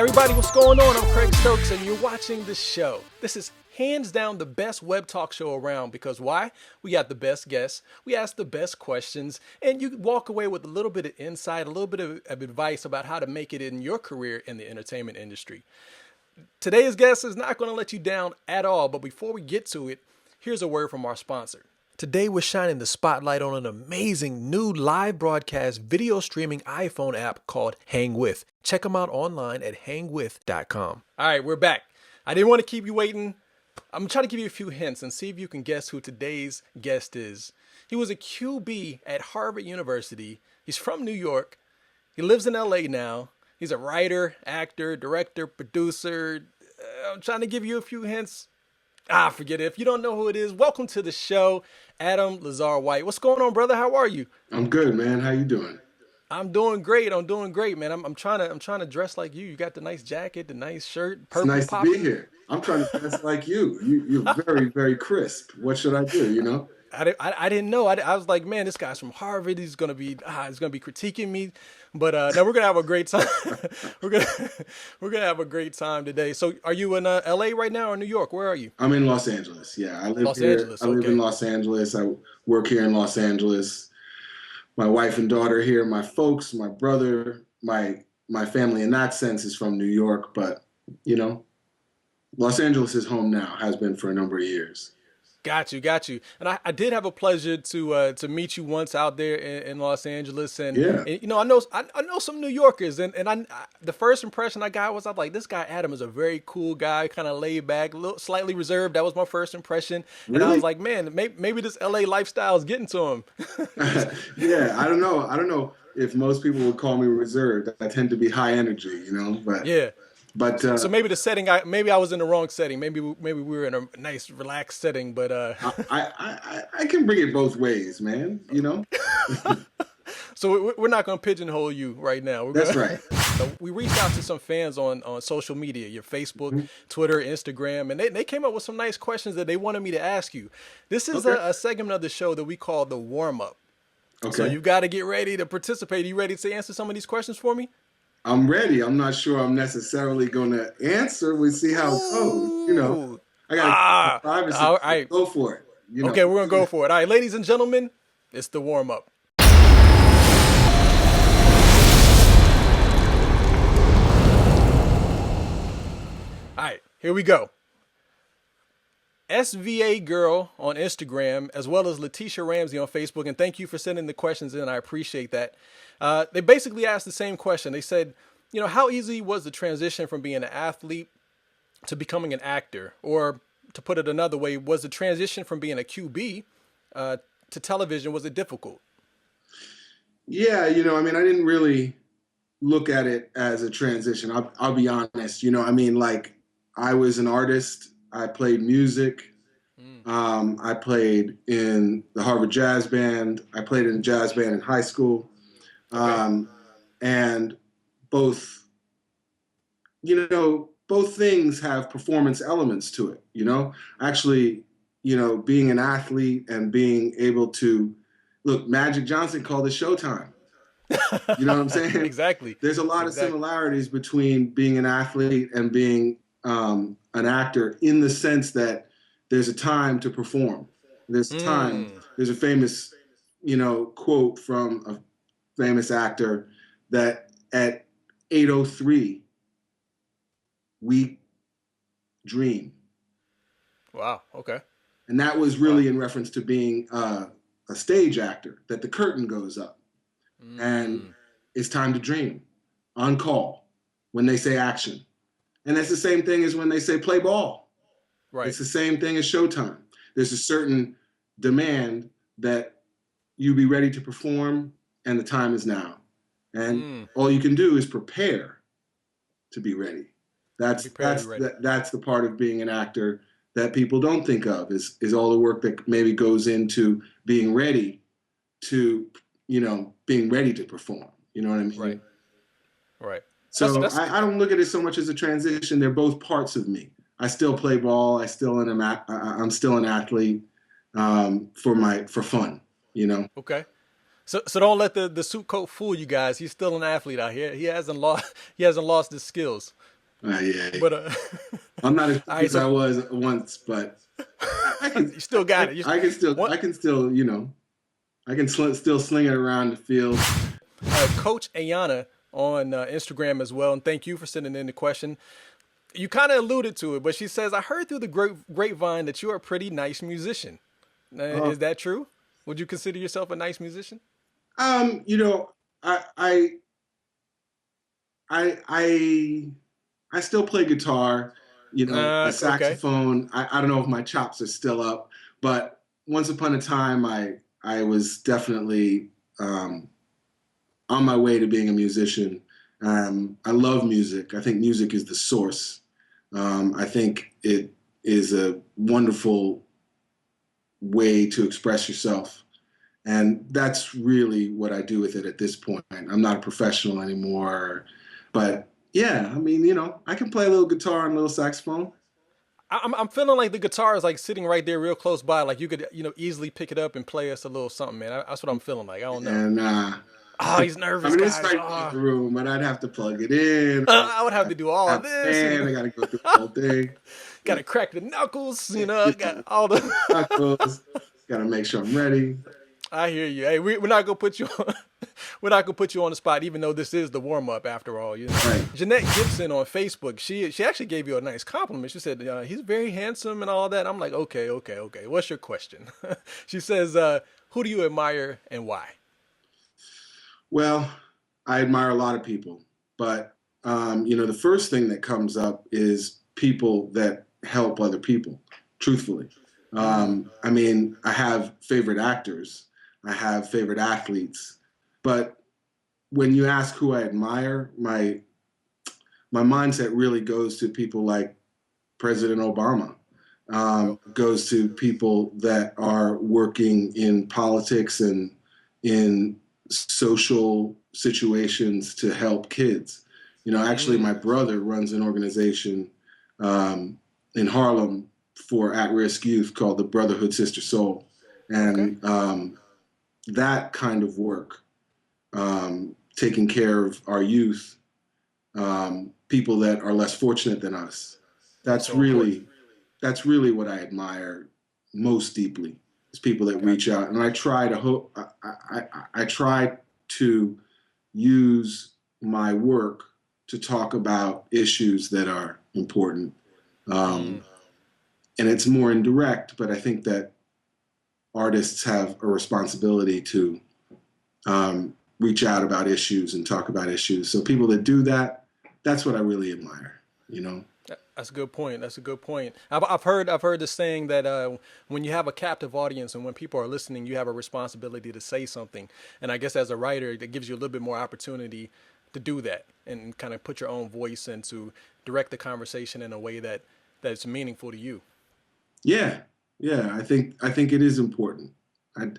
Everybody, what's going on? I'm Craig Stokes, and you're watching the show. This is hands down the best web talk show around because why? We got the best guests, we ask the best questions, and you walk away with a little bit of insight, a little bit of advice about how to make it in your career in the entertainment industry. Today's guest is not going to let you down at all, but before we get to it, here's a word from our sponsor. Today, we're shining the spotlight on an amazing new live broadcast video streaming iPhone app called Hang With. Check them out online at hangwith.com. All right, we're back. I didn't want to keep you waiting. I'm trying to give you a few hints and see if you can guess who today's guest is. He was a QB at Harvard University. He's from New York. He lives in LA now. He's a writer, actor, director, producer. I'm trying to give you a few hints. Forget it. If you don't know who it is, welcome to the show, Adam Lazarre-White. What's going on, brother? How are you? I'm good, man. How you doing? I'm doing great, man. I'm trying to dress like you. You got the nice jacket, the nice shirt, purple. It's nice popping. to be here. I'm trying to dress like you. You're very, very crisp. What should I do? You know? I didn't know. I was like, man, this guy's from Harvard. He's gonna be critiquing me. But no, we're gonna have a great time. we're gonna have a great time today. So, are you in LA right now or New York? Where are you? I'm in Los Angeles. Yeah, I live here. I live in Los Angeles. I work here in Los Angeles. My wife and daughter are here. My folks, my brother, my family in that sense is from New York. But you know, Los Angeles is home now. Has been for a number of years. Got you. And I did have a pleasure to meet you once out there in Los Angeles. And, yeah. And, you know, I know some New Yorkers. And the first impression I got was, I'm like, this guy Adam is a very cool guy, kind of laid back, slightly reserved. That was my first impression. And really? I was like, man, maybe this LA lifestyle is getting to him. Yeah, I don't know if most people would call me reserved. I tend to be high energy, you know, but yeah. But so maybe the setting, maybe I was in the wrong setting. Maybe we were in a nice, relaxed setting. But I can bring it both ways, man. You know. So we're not going to pigeonhole you right now. That's right. So we reached out to some fans on social media, your Facebook, Twitter, Instagram, and they came up with some nice questions that they wanted me to ask you. This is a segment of the show that we call the warm up. Okay. So you got to get ready to participate. Are you ready to answer some of these questions for me? I'm ready. I'm not sure I'm necessarily going to answer. We'll see how it goes. You know, I got privacy. All right. Go for it. You know. Okay, we're going to go for it. All right, ladies and gentlemen, it's the warm-up. All right, here we go. SVA Girl on Instagram, as well as Letitia Ramsey on Facebook, and thank you for sending the questions in. I appreciate that. They basically asked the same question. They said, you know, how easy was the transition from being an athlete to becoming an actor? Or to put it another way, was the transition from being a QB to television, was it difficult? Yeah, you know, I mean, I didn't really look at it as a transition. I'll be honest. You know, I mean, like, I was an artist. I played music. I played in the Harvard Jazz Band. I played in a jazz band in high school. And both things have performance elements to it, you know? Actually, you know, being an athlete and being able to, look, Magic Johnson called it Showtime. You know what I'm saying? Exactly. There's a lot of similarities between being an athlete and being an actor in the sense that there's a time to perform. There's time. There's a famous, you know, quote from a famous actor that at 8:03 we dream. Wow. Okay. And that was really in reference to being a stage actor, that the curtain goes up and it's time to dream on call when they say action. And that's the same thing as when they say play ball. Right. It's the same thing as showtime. There's a certain demand that you be ready to perform, and the time is now. And all you can do is prepare to be ready. That's the part of being an actor that people don't think of is all the work that maybe goes into being ready to, you know, being ready to perform. You know what I mean? Right. So I don't look at it so much as a transition. They're both parts of me. I still play ball. I'm still an athlete for fun, you know? Okay. So don't let the suit coat fool you guys. He's still an athlete out here. He hasn't lost his skills. Yeah. But I'm not as all big right, as I so was once, but I can you still got it. I What can still, I can still sling it around the field. Coach Ayana on Instagram as well, and thank you for sending in the question. You kind of alluded to it, but she says, "I heard through the grapevine that you are a pretty nice musician. Uh, Is that true? Would you consider yourself a nice musician?" you know, I I I I still play guitar, a Okay. saxophone. I don't know if my chops are still up, but once upon a time, I was definitely um, on my way to being a musician. I love music. I think music is the source. I think it is a wonderful way to express yourself. And that's really what I do with it at this point. I'm not a professional anymore, but yeah, I mean, I can play a little guitar and a little saxophone. I'm feeling like the guitar is like sitting right there, real close by. Like you could easily pick it up and play us a little something, man. That's what I'm feeling like. I don't know. And Oh, he's I nervous, mean, it's guys. right there in Oh, the room, but I'd have to plug it in. I would have to do all of Have a this, band. and I got to go through the whole thing. got to But crack the knuckles. you Got know, all the. knuckles. Got to make sure I'm ready. I hear you. Hey, we're not gonna put you on. We're not gonna put you on the spot, even though this is the warm up after all. Right. Jeanette Gibson on Facebook, she actually gave you a nice compliment. She said he's very handsome and all that. I'm like, okay. What's your question? She says, who do you admire and why? Well, I admire a lot of people, but the first thing that comes up is people that help other people. Truthfully, I mean, I have favorite actors, I have favorite athletes, but when you ask who I admire, my mindset really goes to people like President Obama. Well, Goes to people that are working in politics and in social situations to help kids. Actually, my brother runs an organization in Harlem for at-risk youth called the Brotherhood Sister Soul, okay. and that kind of work, taking care of our youth, people that are less fortunate than us. It's That's so important. really that's really what I admire most deeply is people that reach Gotcha. out. And I try to I try to use my work to talk about issues that are important. Um, and it's more indirect, but I think that artists have a responsibility to reach out about issues and talk about issues. So people that do that, that's what I really admire. That's a good point. That's a good point. I've heard the saying that when you have a captive audience and when people are listening, you have a responsibility to say something. And I guess as a writer, that gives you a little bit more opportunity to do that and kind of put your own voice and to direct the conversation in a way that's meaningful to you. Yeah, yeah. I think it is important.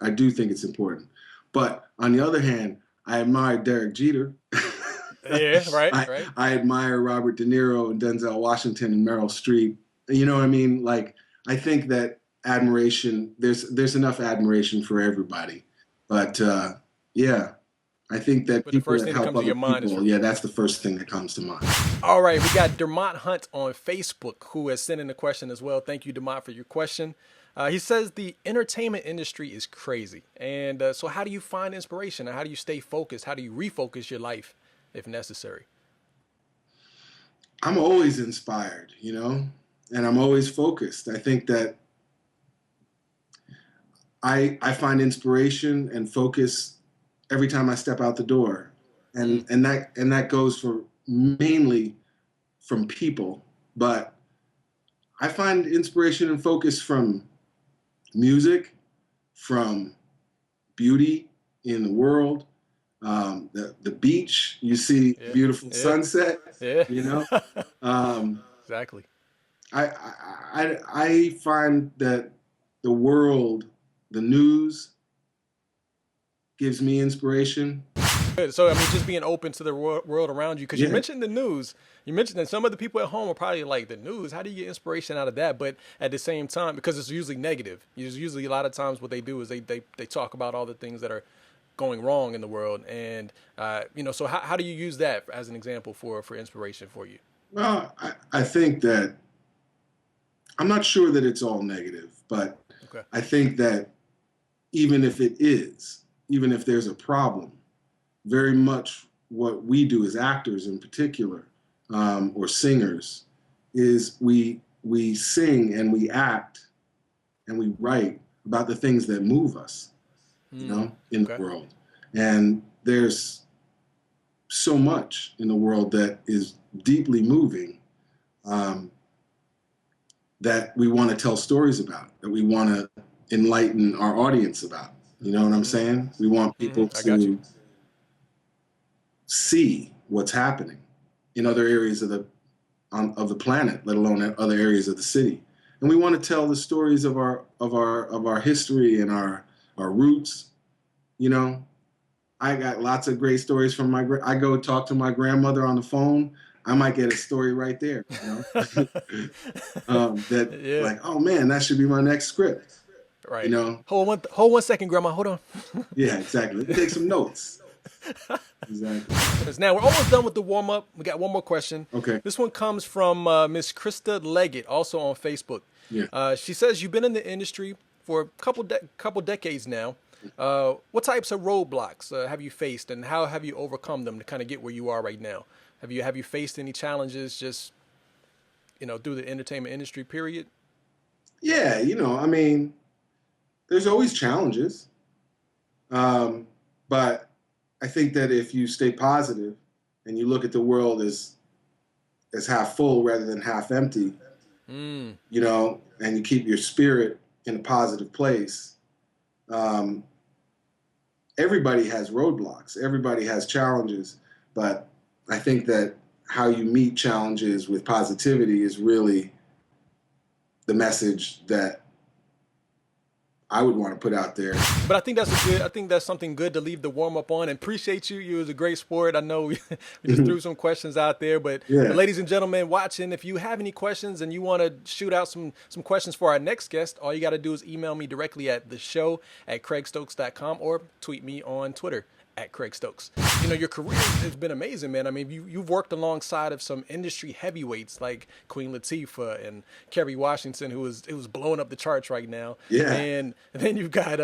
I do think it's important. But on the other hand, I admire Derek Jeter. Yeah, right, I right. I admire Robert De Niro and Denzel Washington and Meryl Streep. You know what I mean? Like I think that admiration there's enough admiration for everybody. But yeah, I think that But the people first that thing that help comes to other your mind is people, for yeah, me. that's the first thing that comes to mind. All right, we got Dermot Hunt on Facebook who has sent in a question as well. Thank you, Dermot, for your question. He says the entertainment industry is crazy. And so, how do you find inspiration? How do you stay focused? How do you refocus your life if necessary? I'm always inspired, and I'm always focused. I think that I find inspiration and focus every time I step out the door, and that goes for mainly from people, but I find inspiration and focus from music, from beauty in the world, the beach. You see Yeah, beautiful yeah, sunset. yeah. You know, um, Exactly. I find that the world, the news, gives me inspiration. Good. So, I mean, just being open to the world around you, because you Yeah, mentioned the news. You mentioned that some of the people at home are probably like, the news, how do you get inspiration out of that? But at the same time, because it's usually negative, it's usually a lot of times what they do is they talk about all the things that are going wrong in the world. And, so how do you use that as an example for inspiration for you? Well, I think that I'm not sure that it's all negative, but Okay. I think that even if it is, even if there's a problem, very much what we do as actors in particular, or singers, is we sing and we act and we write about the things that move us, in the Okay. world. And there's so much in the world that is deeply moving, um, that we want to tell stories about, that we want to enlighten our audience about. You know what I'm saying? We want people I got you. to see what's happening in other areas of the planet, let alone in other areas of the city. And we want to tell the stories of our history and our roots. You know, I got lots of great stories from I go talk to my grandmother on the phone. I might get a story right there. That Yeah. like, oh man, that should be my next script. You Right. know, Hold 1 second, Grandma. Hold on. yeah, exactly. Let me take some notes. Exactly. Because now we're almost done with the warm up. We got one more question. Okay. This one comes from Miss Krista Leggett, also on Facebook. Yeah. She says you've been in the industry for a couple decades now. What types of roadblocks have you faced, and how have you overcome them to kind of get where you are right now? Have you faced any challenges just through the entertainment industry period? Yeah, I mean, there's always challenges. But I think that if you stay positive and you look at the world as half full rather than half empty, and you keep your spirit in a positive place, um, everybody has roadblocks, everybody has challenges, but I think that how you meet challenges with positivity is really the message that I would want to put out there. But I think that's something good to leave the warm up on. And appreciate you. You was a great sport. I know we just threw some questions out there, but, Yeah. but ladies and gentlemen watching, if you have any questions and you want to shoot out some questions for our next guest, all you got to do is email me directly at theshow@craigstokes.com or tweet me on Twitter at Craig Stokes. Your career has been amazing, man. I mean, you've worked alongside of some industry heavyweights like Queen Latifah and Kerry Washington, who was blowing up the charts right now. Yeah. And then you've got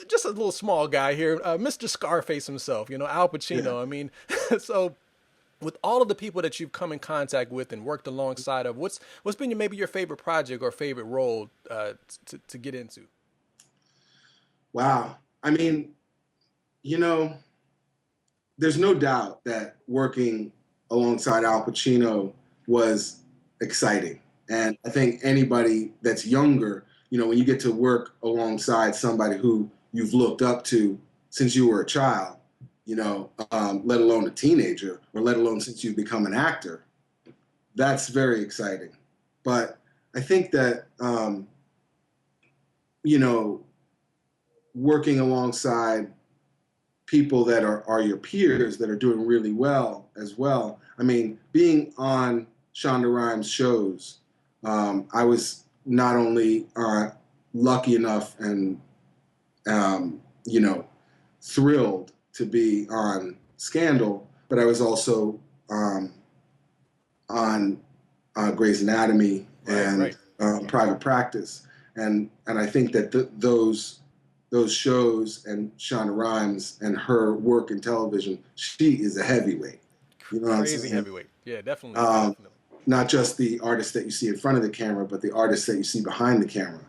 just a little small guy here, Mr. Scarface himself, Al Pacino. Yeah. I mean, so with all of the people that you've come in contact with and worked alongside of, what's been maybe your favorite project or favorite role to get into? Wow. I mean, there's no doubt that working alongside Al Pacino was exciting. And I think anybody that's younger, when you get to work alongside somebody who you've looked up to since you were a child, let alone a teenager, or let alone since you've become an actor, that's very exciting. But I think that, working alongside people that are your peers that are doing really well as well. I mean, being on Shonda Rhimes shows, I was not only lucky enough and, thrilled to be on Scandal, but I was also on Grey's Anatomy and Private Practice. And I think that those shows and Shonda Rhimes and her work in television, she is a heavyweight. You know what I'm Crazy saying? heavyweight. Yeah, definitely. Not just the artist that you see in front of the camera, but the artist that you see behind the camera.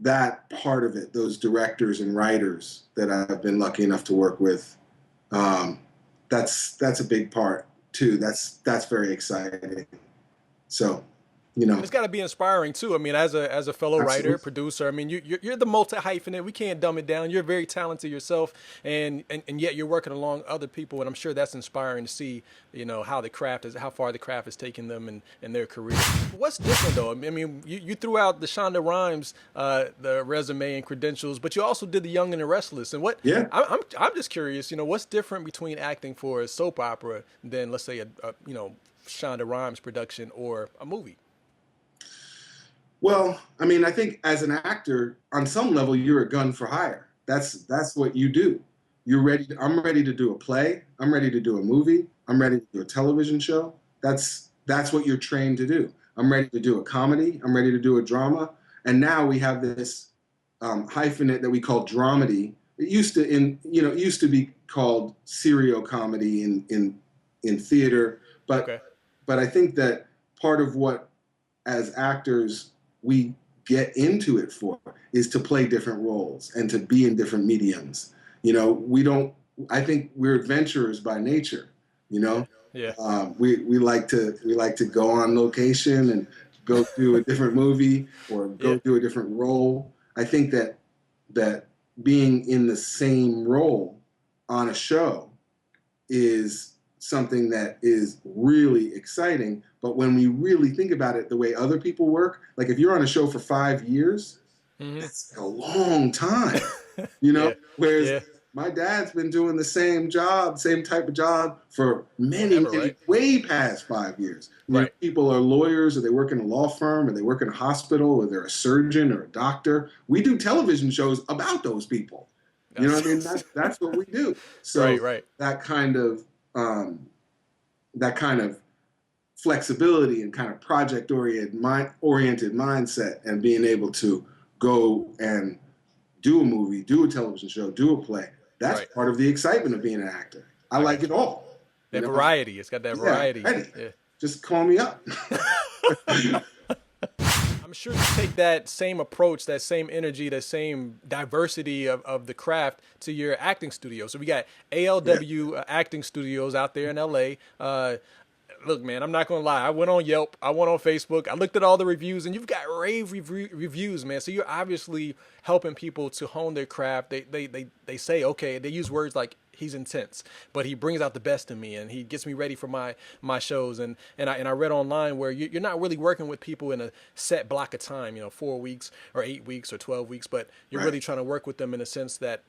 That part of it, those directors and writers that I've been lucky enough to work with, that's a big part too. That's very exciting. So, It's got to be inspiring too. I mean, as a fellow Absolutely. writer, producer, I mean, you're the multi hyphenate. We can't dumb it down. You're very talented yourself, and yet you're working along other people, and I'm sure that's inspiring to see, how far the craft has taken them in their career. What's different though? I mean, you threw out the Shonda Rhimes, the resume and credentials, but you also did The Young and the Restless. And what? Yeah. I'm just curious. What's different between acting for a soap opera than, let's say, a Shonda Rhimes production or a movie? Well, I mean, I think as an actor, on some level, you're a gun for hire. That's what you do. I'm ready to do a play. I'm ready to do a movie. I'm ready to do a television show. That's what you're trained to do. I'm ready to do a comedy. I'm ready to do a drama. And now we have this hyphenate that we call dramedy. It used to be called serial comedy in theater, but Okay. but I think that part of what as actors we get into it for is to play different roles and to be in different mediums. We don't. I think we're adventurers by nature. You Yeah. know, Yeah. we like to go on location and go do a different movie or Yeah. go do a different role. I think that being in the same role on a show is something that is really exciting. But when we really think about it, the way other people work, like if you're on a show for 5 years, Mm-hmm. that's a long time, you know? Yeah. Whereas Yeah. my dad's been doing the same job, same type of job for many, Forever, many, right? way past 5 years. Right. People are lawyers or they work in a law firm or they work in a hospital or they're a surgeon or a doctor. We do television shows about those people. You know what I mean? That's That's what we do. right. So Right. that kind of um, that kind of flexibility and kind of oriented mindset and being able to go and do a movie, do a television show, do a play. That's Right. part of the excitement of being an actor. I I like got it you. all. You That know, variety. It's got that yeah, variety. ready. Yeah. Just call me up. I'm sure you take that same approach, that same energy, that same diversity of the craft to your acting studio. So we got Yeah, ALW acting studios out there in LA. Look, man, I'm not gonna lie. I went on Yelp, I went on Facebook, I looked at all the reviews, and you've got rave reviews, man. So you're obviously helping people to hone their craft. They say, okay, they use words like he's intense, but he brings out the best in me, and he gets me ready for my shows. And I read online where you're not really working with people in a set block of time, 4 weeks or 8 weeks or 12 weeks, but you're right. really trying to work with them in a sense that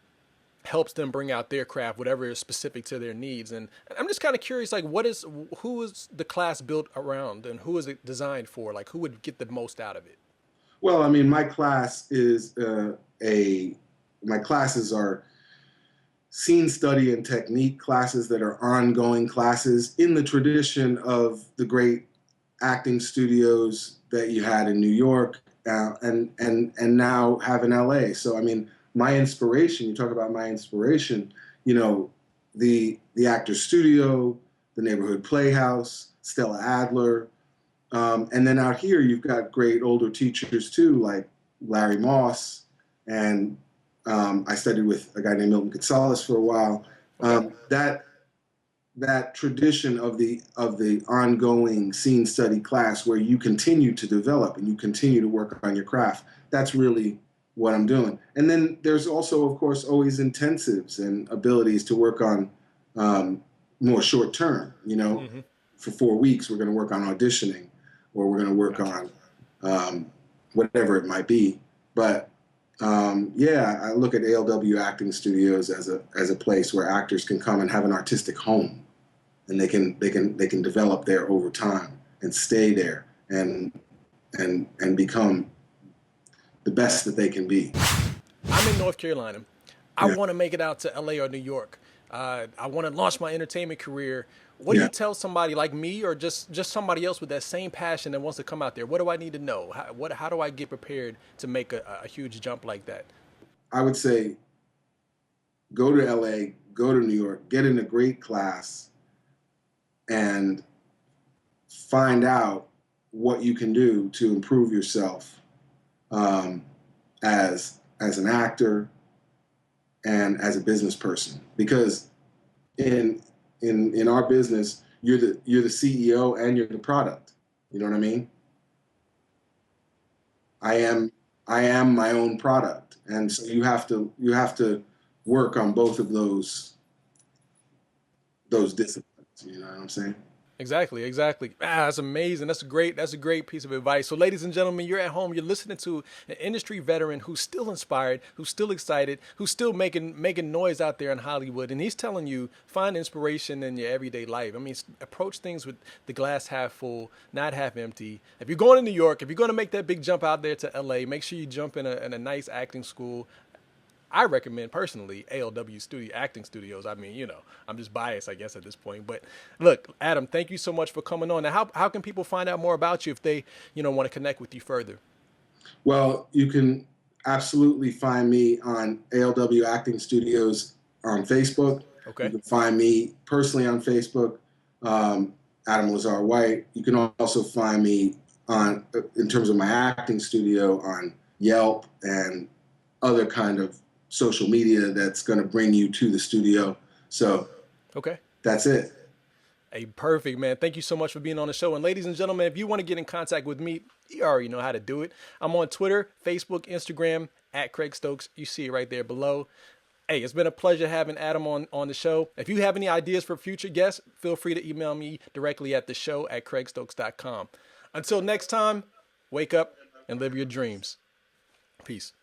helps them bring out their craft, whatever is specific to their needs. And I'm just kind of curious, like, who is the class built around, and who is it designed for? Like, who would get the most out of it? Well, I mean, my classes are scene study and technique classes that are ongoing classes in the tradition of the great acting studios that you had in New York and now have in LA. So I mean, my inspiration. You talk about my inspiration. The Actors Studio, the Neighborhood Playhouse, Stella Adler, and then out here you've got great older teachers too, like Larry Moss, and I studied with a guy named Milton Gonzalez for a while. Okay. That tradition of the ongoing scene study class where you continue to develop and you continue to work on your craft. That's really what I'm doing. And then there's also, of course, always intensives and abilities to work on more short term. Mm-hmm. For 4 weeks, we're going to work on auditioning, or we're going to work Gotcha. on whatever it might be. But yeah, I look at ALW acting studios as a place where actors can come and have an artistic home, and they can develop there over time and stay there and become the best that they can be. I'm in North Carolina. I Yeah, want to make it out to LA or New York. I want to launch my entertainment career. What do you yeah. tell somebody like me, or just somebody else with that same passion that wants to come out there? What do I need to know? How do I get prepared to make a huge jump like that? I would say go to LA, go to New York, get in a great class, and find out what you can do to improve yourself um, as an actor and as a business person. Because in our business, you're the CEO and you're the product. You know what I mean? I am I am my own product, and so you have to work on both of those disciplines. You know what I'm saying? Exactly, exactly. That's amazing. That's great. That's a great piece of advice. So, ladies and gentlemen, you're at home. You're listening to an industry veteran who's still inspired, who's still excited, who's still making noise out there in Hollywood, and he's telling you find inspiration in your everyday life. I mean, approach things with the glass half full, not half empty. If you're going to New York, if you're going to make that big jump out there to LA, make sure you jump in a nice acting school. I recommend personally ALW acting studios. I mean, I'm just biased, I guess, at this point. But look, Adam, thank you so much for coming on. Now, how can people find out more about you if they, want to connect with you further? Well, you can absolutely find me on ALW Acting Studios on Facebook. You Okay. can find me personally on Facebook, Adam Lazarre-White. You can also find me in terms of my acting studio, on Yelp and other kind of social media that's going to bring you to the studio. So Okay. that's it. Hey, perfect, man. Thank you so much for being on the show. And ladies and gentlemen, if you want to get in contact with me, you already know how to do it. I'm on Twitter, Facebook, Instagram, at Craig Stokes. You see it right there below. Hey, it's been a pleasure having Adam on the show. If you have any ideas for future guests, feel free to email me directly at theshow@craigstokes.com. Until next time, wake up and live your dreams. Peace.